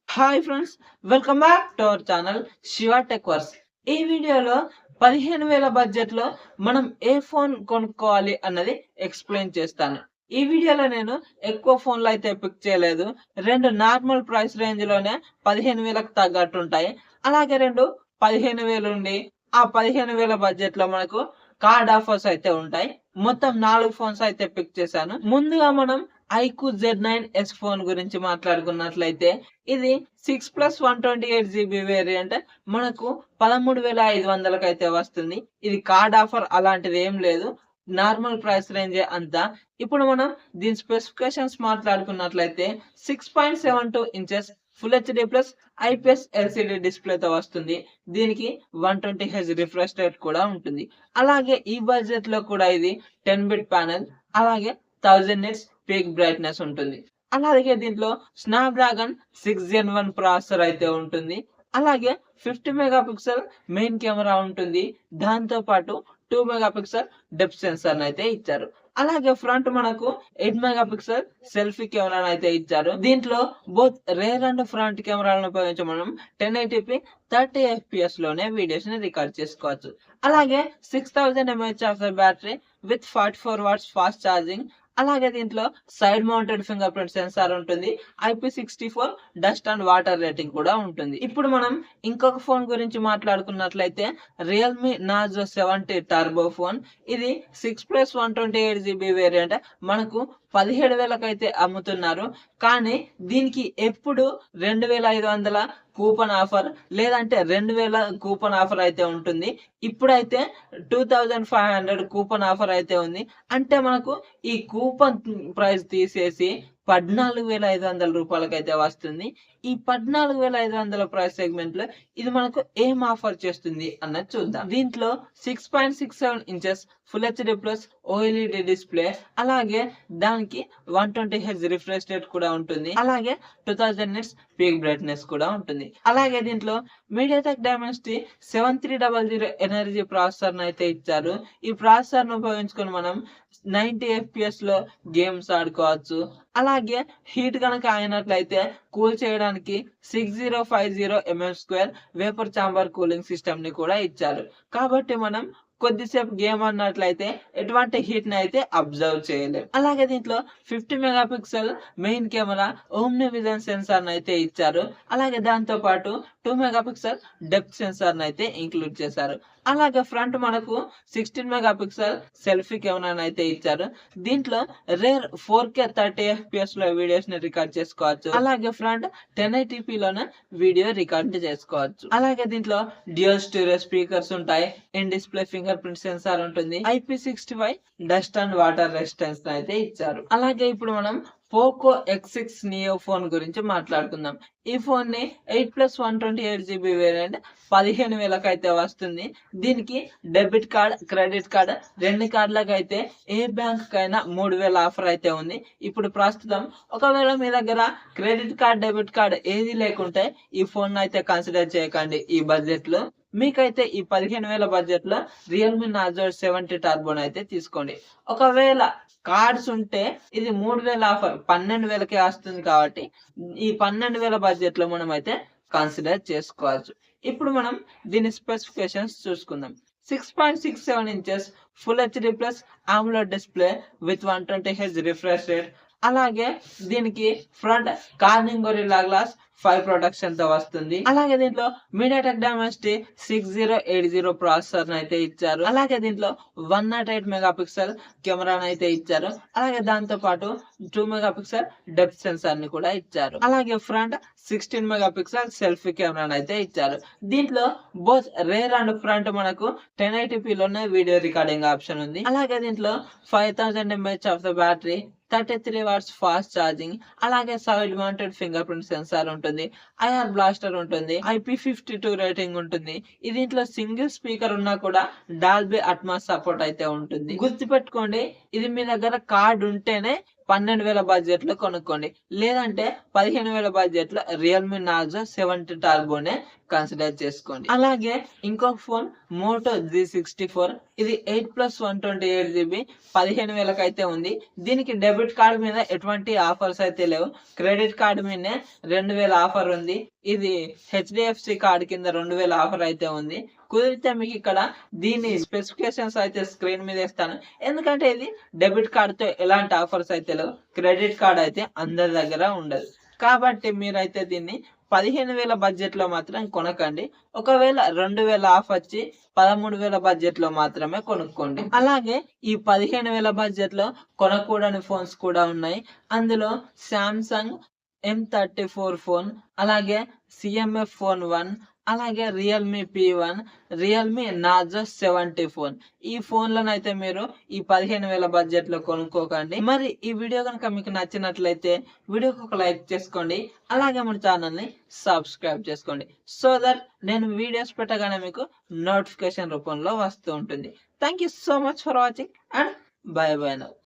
Hi friends, welcome back to our channel Shiva tech verse. ఈ వీడియోలో 15,000 బడ్జెట్లో మనం ఏ ఫోన్ కొనుక్కోవాలి అన్నది ఎక్స్ప్లెయిన్ చేస్తాను. ఈ వీడియోలో నేను ఎక్కువ ఫోన్లు అయితే పిక్ చేయలేదు. రెండు నార్మల్ ప్రైస్ రేంజ్లోనే 15,000కు తగ్గట్టు ఉంటాయి. అలాగే రెండు 15,000 ఉండి ఆ 15,000 బడ్జెట్లో మనకు కార్డ్ ఆఫర్స్ అయితే ఉంటాయి. మొత్తం 4 ఫోన్స్ అయితే పిక్ చేశాను. ముందుగా మనం iQOO Z9s ఫోన్ గురించి మాట్లాడుకున్నట్లయితే ఇది 6+128GB వేరియంట్ మనకు 13,500కి అయితే వస్తుంది. ఇది కార్డ్ ఆఫర్ అలాంటిది ఏం లేదు, నార్మల్ ప్రైస్ రేంజే అంతా. ఇప్పుడు మనం దీని స్పెసిఫికేషన్స్ మాట్లాడుకున్నట్లయితే 6.72 inches full HD plus IPS LCD డిస్ప్లేతో వస్తుంది. దీనికి 120Hz రిఫ్రెష్ రేట్ కూడా ఉంటుంది. అలాగే ఈ బడ్జెట్ లో కూడా ఇది 10-bit ప్యానెల్, అలాగే 1000 nits పీక్ బ్రైట్నెస్ ఉంటుంది. అలాగే దీంట్లో స్నాప్డ్రాగన్ 6 Gen 1 ప్రాసెసర్ అయితే ఉంటుంది. అలాగే 50 మెగాపిక్సెల్ మెయిన్ కెమెరా ఉంటుంది. దాంతో పాటు 2 మెగాపిక్సెల్ డెప్త్ సెన్సార్ అయితే ఇచ్చారు. అలాగే ఫ్రంట్ మనకు 8 మెగాపిక్సెల్ సెల్ఫీ కెమెరాను అయితే ఇచ్చారు. దీంట్లో బోత్ రేర్ అండ్ ఫ్రంట్ కెమెరాలను ఉపయోగించి మనం 1080p 30 FPS లోనే వీడియోస్ ని రికార్డ్ చేసుకోవచ్చు. అలాగే 6000 mAh of the battery with 44 watts fast charging. అలాగే దీంట్లో side mounted finger print sensor ఉంటుంది. IP64 dust and water rating కూడా ఉంటుంది. ఇప్పుడు మనం ఇంకొక ఫోన్ గురించి మాట్లాడుకున్నట్లయితే రియల్మీ నార్జో 70 టర్బో ఫోన్. ఇది 6+128GB వేరియంట్ మనకు 17,000కి అయితే అమ్ముతున్నారు. కానీ దీనికి ఎప్పుడు 2,500 కూపన్ ఆఫర్ లేదంటే 2,000 కూపన్ ఆఫర్ అయితే ఉంటుంది. ఇప్పుడైతే 2,500 కూపన్ ఆఫర్ అయితే ఉంది. అంటే మనకు ఈ కూపన్ ప్రైస్ తీసేసి 14,500 రూపాయలకి అయితే వస్తుంది. ఈ 14,500 ప్రైస్ సెగ్మెంట్ లో ఇది మనకు ఏం ఆఫర్ చేస్తుంది అన్నది చూద్దాం. దీంట్లో 6.67 inches full HD plus OLED display, అలాగే దానికి 120Hz రిఫ్రెష్ రేట్ కూడా ఉంటుంది. అలాగే 2000 nits పీక్ బ్రైట్నెస్ కూడా ఉంటుంది. అలాగే దీంట్లో మీడియాటెక్ డైమెన్సిటీ 7300 ఎనర్జీ ప్రాసెసర్ అయితే ఇచ్చారు. ఈ ప్రాసెసర్ ను ఉపయోగించుకొని మనం 90 FPS లో గేమ్స్ ఆడుకోవచ్చు. అలాగే హీట్ కనుక అయినట్లయితే కూల్ చేయడానికి 6050 mm2 vapour chamber cooling system ని కూడా ఇచ్చారు. కాబట్టి మనం కొద్దిసేపు గేమ్ అన్నట్లయితే ఎటువంటి హీట్ ని అయితే అబ్జర్వ్ చేయలేం. అలాగే దీంట్లో 50 megapixel main camera OmniVision sensor అయితే ఇచ్చారు. అలాగే దాంతో పాటు 2 మెగాపిక్సెల్ డెప్త్ సెన్సార్ అయితే ఇంక్లూడ్ చేశారు. అలాగే ఫ్రంట్ మనకు 16 మెగాపిక్సెల్ సెల్ఫీ కెమెరా అయితే ఇచ్చారు. దీంట్లో రేర్ 4K 30 FPS లో వీడియోస్ ని రికార్డ్ చేసుకోవచ్చు. అలాగే ఫ్రంట్ 1080p లోనే వీడియో రికార్డ్ చేసుకోవచ్చు. అలాగే దీంట్లో డ్యూయల్ స్టీరియో స్పీకర్స్ ఉంటాయి. In display finger print sensor ఉంటుంది. IP65 dust and water resistance అయితే ఇచ్చారు. అలాగే ఇప్పుడు మనం పోకో X6 నియో ఫోన్ గురించి మాట్లాడుకుందాం. ఈ ఫోన్ ని 8+128GB వేరియంట్ 15,000కి అయితే వస్తుంది. దీనికి డెబిట్ కార్డ్, క్రెడిట్ కార్డ్ రెండు కార్డులకు అయితే ఏ బ్యాంక్ కైనా 3,000 ఆఫర్ అయితే ఉంది. ఇప్పుడు ప్రస్తుతం ఒకవేళ మీ దగ్గర క్రెడిట్ కార్డ్, డెబిట్ కార్డ్ ఏది లేకుంటే ఈ ఫోన్ అయితే కన్సిడర్ చేయకండి. ఈ బడ్జెట్ లో మీకైతే ఈ 15,000 బడ్జెట్ లో రియల్మీ నార్జో 70 టర్బోన్ అయితే తీసుకోండి. ఒకవేళ కార్డ్స్ ఉంటే ఇది 3,000 ఆఫర్ 12,000కి వస్తుంది. కాబట్టి ఈ 12,000 బడ్జెట్ లో మనం అయితే కన్సిడర్ చేసుకోవచ్చు. ఇప్పుడు మనం దీని స్పెసిఫికేషన్స్ చూసుకుందాం. 6.67 inches full HD plus AMOLED display with 120Hz refresh rate. అలాగే దీనికి front Corning Gorilla Glass 5 protection తో వస్తుంది. అలాగే దీంట్లో మీడియాటెక్ డైమెన్సిటీ 6080 ప్రాసెసర్ అయితే ఇచ్చారు. అలాగే దీంట్లో 108 మెగాపిక్సెల్ కెమెరాను అయితే ఇచ్చారు. అలాగే దాంతో పాటు 2 మెగాపిక్సెల్ డెప్త్ సెన్సార్ ని కూడా ఇచ్చారు. అలాగే ఫ్రంట్ 16 మెగాపిక్సెల్ సెల్ఫీ కెమెరాను అయితే ఇచ్చారు. దీంట్లో బోత్ రేర్ అండ్ ఫ్రంట్ మనకు 1080p లోనే వీడియో రికార్డింగ్ ఆప్షన్ ఉంది. అలాగే దీంట్లో 5000 mAh of the battery, 33 watts fast charging, అలాగే side mounted finger print sensor ఉంటుంది. ఐఆర్ బ్లాస్టర్ ఉంటుంది. IP52 రేటింగ్ ఉంటుంది. దీంట్లో సింగిల్ స్పీకర్ ఉన్నా కూడా డాల్బీ అట్మాస్ సపోర్ట్ అయితే ఉంటుంది. గుర్తుపెట్టుకోండి, ఇది మీ దగ్గర కార్డ్ ఉంటేనే 12,000 బడ్జెట్ లో కొనుక్కోండి. లేదంటే 15,000 బడ్జెట్ లో రియల్మీ నార్జో 70 టర్బోనే కన్సిడర్ చేసుకోండి. అలాగే ఇంకొక ఫోన్ మోటో G64 ఇది 8+128GB 15,000కి అయితే ఉంది. దీనికి డెబిట్ కార్డు మీద ఎటువంటి ఆఫర్స్ అయితే లేవు. క్రెడిట్ కార్డు మీదనే 2,000 ఆఫర్ ఉంది. ఇది HDFC కార్డు కింద 2,000 ఆఫర్ అయితే ఉంది. కుదిరితే మీకు ఇక్కడ దీని స్పెసిఫికేషన్స్ అయితే స్క్రీన్ మీద ఇస్తాను. ఎందుకంటే ఇది డెబిట్ కార్డుతో ఎలాంటి ఆఫర్స్ అయితే లేవు. క్రెడిట్ కార్డు అయితే అందరి దగ్గర ఉండదు. కాబట్టి మీరైతే దీన్ని 15,000 బడ్జెట్లో మాత్రం కొనకండి. ఒకవేళ 2,000 ఆఫ్ వచ్చి 13,000 బడ్జెట్లో మాత్రమే కొనుక్కోండి. అలాగే ఈ 15,000 బడ్జెట్లో కొనకూడని ఫోన్స్ కూడా ఉన్నాయి. అందులో శాంసంగ్ M34 ఫోన్, అలాగే CMF ఫోన్ 1, అలాగే Realme P1, Realme Narzo 70 phone. ఈ ఫోన్లను అయితే మీరు ఈ 15,000 బడ్జెట్లో కొనుక్కోకండి. మరి ఈ వీడియో కనుక మీకు నచ్చినట్లయితే వీడియోకి ఒక లైక్ చేసుకోండి. అలాగే మన ఛానల్ని సబ్స్క్రైబ్ చేసుకోండి. సో దట్ నేను వీడియోస్ పెట్టగానే మీకు నోటిఫికేషన్ రూపంలో వస్తూ ఉంటుంది. Thank you so much for watching and by by now.